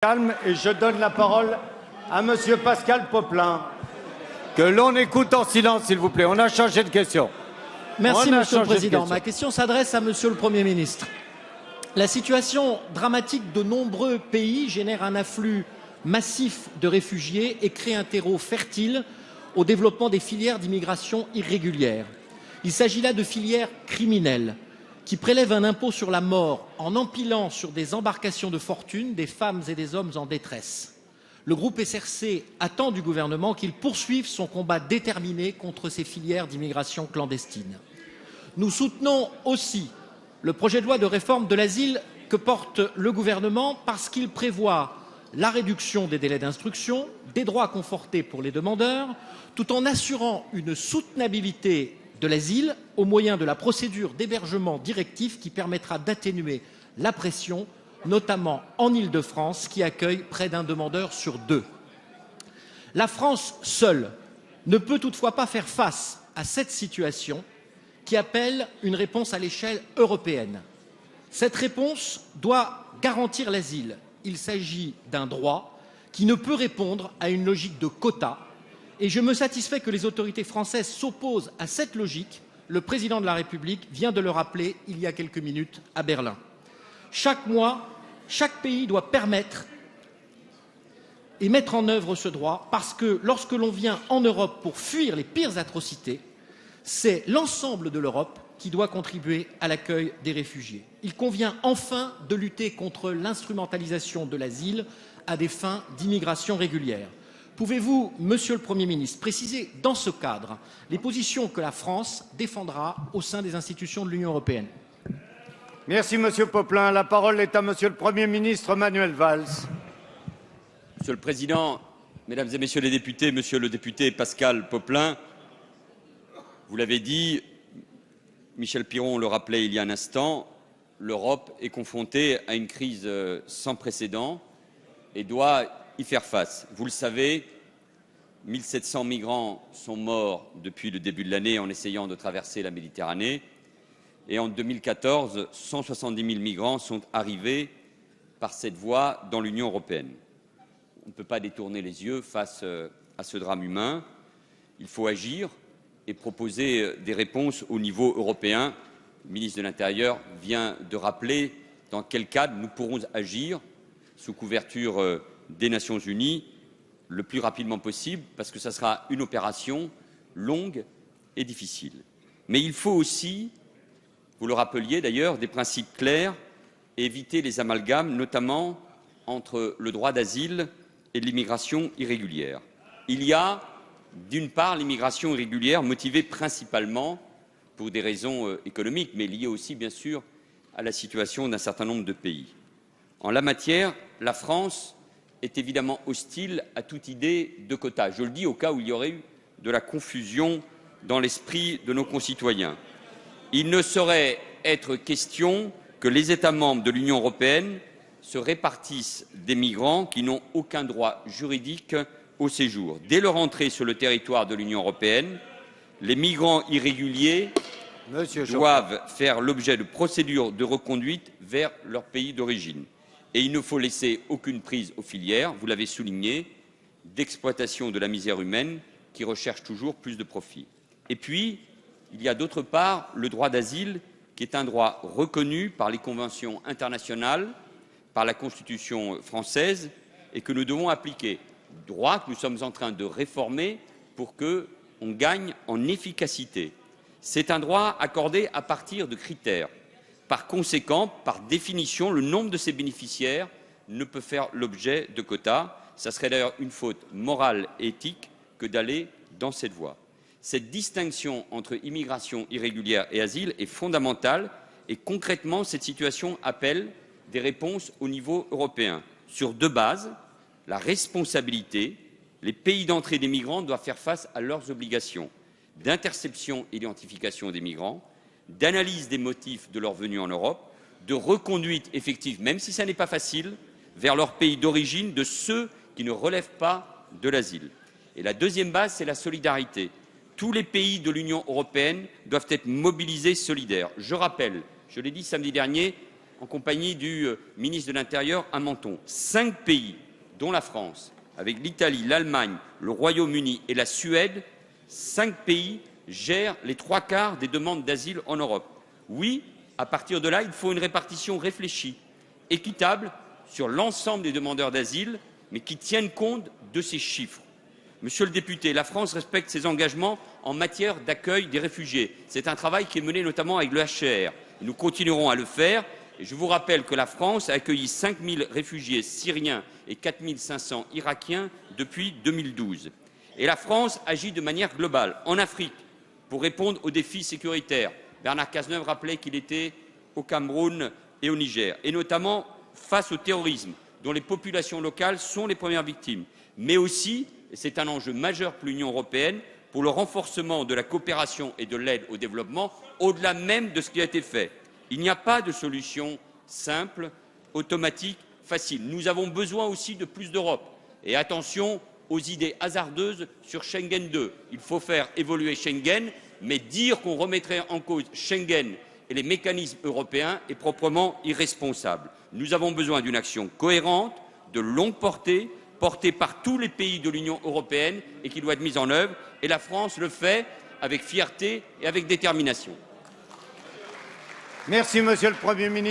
Calme, et je donne la parole à Monsieur Pascal Popelin. Que l'on écoute en silence, s'il vous plaît. On a changé de question. Merci, Monsieur le Président. Ma question s'adresse à Monsieur le Premier ministre. La situation dramatique de nombreux pays génère un afflux massif de réfugiés et crée un terreau fertile au développement des filières d'immigration irrégulière. Il s'agit là de filières criminelles qui prélèvent un impôt sur la mort en empilant sur des embarcations de fortune des femmes et des hommes en détresse. Le groupe SRC attend du gouvernement qu'il poursuive son combat déterminé contre ces filières d'immigration clandestine. Nous soutenons aussi le projet de loi de réforme de l'asile que porte le gouvernement parce qu'il prévoit la réduction des délais d'instruction, des droits confortés pour les demandeurs, tout en assurant une soutenabilité de l'asile au moyen de la procédure d'hébergement directif qui permettra d'atténuer la pression, notamment en Île-de-France, qui accueille près d'un demandeur sur 2. La France seule ne peut toutefois pas faire face à cette situation qui appelle une réponse à l'échelle européenne. Cette réponse doit garantir l'asile. Il s'agit d'un droit qui ne peut répondre à une logique de quotas. Et je me satisfais que les autorités françaises s'opposent à cette logique. Le président de la République vient de le rappeler il y a quelques minutes à Berlin. Chaque mois, chaque pays doit permettre et mettre en œuvre ce droit parce que lorsque l'on vient en Europe pour fuir les pires atrocités, c'est l'ensemble de l'Europe qui doit contribuer à l'accueil des réfugiés. Il convient enfin de lutter contre l'instrumentalisation de l'asile à des fins d'immigration régulière. Pouvez-vous, Monsieur le Premier ministre, préciser dans ce cadre les positions que la France défendra au sein des institutions de l'Union européenne? Merci Monsieur Popelin. La parole est à Monsieur le Premier ministre Manuel Valls. Monsieur le Président, Mesdames et Messieurs les députés, Monsieur le député Pascal Popelin, vous l'avez dit, Michel Piron le rappelait il y a un instant, l'Europe est confrontée à une crise sans précédent et doit y faire face. Vous le savez, 1700 migrants sont morts depuis le début de l'année en essayant de traverser la Méditerranée. Et en 2014, 170 000 migrants sont arrivés par cette voie dans l'Union européenne. On ne peut pas détourner les yeux face à ce drame humain. Il faut agir et proposer des réponses au niveau européen. Le ministre de l'Intérieur vient de rappeler dans quel cadre nous pourrons agir sous couverture des Nations Unies le plus rapidement possible, parce que ce sera une opération longue et difficile. Mais il faut aussi, vous le rappeliez d'ailleurs, des principes clairs et éviter les amalgames, notamment entre le droit d'asile et l'immigration irrégulière. Il y a, d'une part, l'immigration irrégulière motivée principalement pour des raisons économiques, mais liée aussi, bien sûr, à la situation d'un certain nombre de pays. En la matière, la France est évidemment hostile à toute idée de quotas. Je le dis au cas où il y aurait eu de la confusion dans l'esprit de nos concitoyens. Il ne saurait être question que les États membres de l'Union européenne se répartissent des migrants qui n'ont aucun droit juridique au séjour. Dès leur entrée sur le territoire de l'Union européenne, les migrants irréguliers doivent faire l'objet de procédures de reconduite vers leur pays d'origine. Et il ne faut laisser aucune prise aux filières, vous l'avez souligné, d'exploitation de la misère humaine qui recherchent toujours plus de profit. Et puis, il y a d'autre part le droit d'asile qui est un droit reconnu par les conventions internationales, par la Constitution française et que nous devons appliquer. Droit que nous sommes en train de réformer pour qu'on gagne en efficacité. C'est un droit accordé à partir de critères. Par conséquent, par définition, le nombre de ces bénéficiaires ne peut faire l'objet de quotas. Ce serait d'ailleurs une faute morale et éthique que d'aller dans cette voie. Cette distinction entre immigration irrégulière et asile est fondamentale et concrètement, cette situation appelle des réponses au niveau européen sur 2 bases. La responsabilité, les pays d'entrée des migrants doivent faire face à leurs obligations d'interception et d'identification des migrants, d'analyse des motifs de leur venue en Europe, de reconduite effective, même si ça n'est pas facile, vers leur pays d'origine de ceux qui ne relèvent pas de l'asile. Et la deuxième base, c'est la solidarité. Tous les pays de l'Union européenne doivent être mobilisés solidaires. Je rappelle, je l'ai dit samedi dernier, en compagnie du ministre de l'Intérieur à Menton. 5 pays, dont la France, avec l'Italie, l'Allemagne, le Royaume-Uni et la Suède, 5 pays gèrent les 3/4 des demandes d'asile en Europe. Oui, à partir de là, il faut une répartition réfléchie, équitable sur l'ensemble des demandeurs d'asile, mais qui tienne compte de ces chiffres. Monsieur le député, la France respecte ses engagements en matière d'accueil des réfugiés. C'est un travail qui est mené notamment avec le HCR. Nous continuerons à le faire. Et je vous rappelle que la France a accueilli 5 000 réfugiés syriens et 4 500 irakiens depuis 2012. Et la France agit de manière globale en Afrique pour répondre aux défis sécuritaires. Bernard Cazeneuve rappelait qu'il était au Cameroun et au Niger, et notamment face au terrorisme, dont les populations locales sont les premières victimes, mais aussi, et c'est un enjeu majeur pour l'Union européenne, pour le renforcement de la coopération et de l'aide au développement, au-delà même de ce qui a été fait. Il n'y a pas de solution simple, automatique, facile. Nous avons besoin aussi de plus d'Europe. Et attention aux idées hasardeuses sur Schengen II. Il faut faire évoluer Schengen, mais dire qu'on remettrait en cause Schengen et les mécanismes européens est proprement irresponsable. Nous avons besoin d'une action cohérente, de longue portée, portée par tous les pays de l'Union européenne et qui doit être mise en œuvre. Et la France le fait avec fierté et avec détermination. Merci, Monsieur le Premier ministre.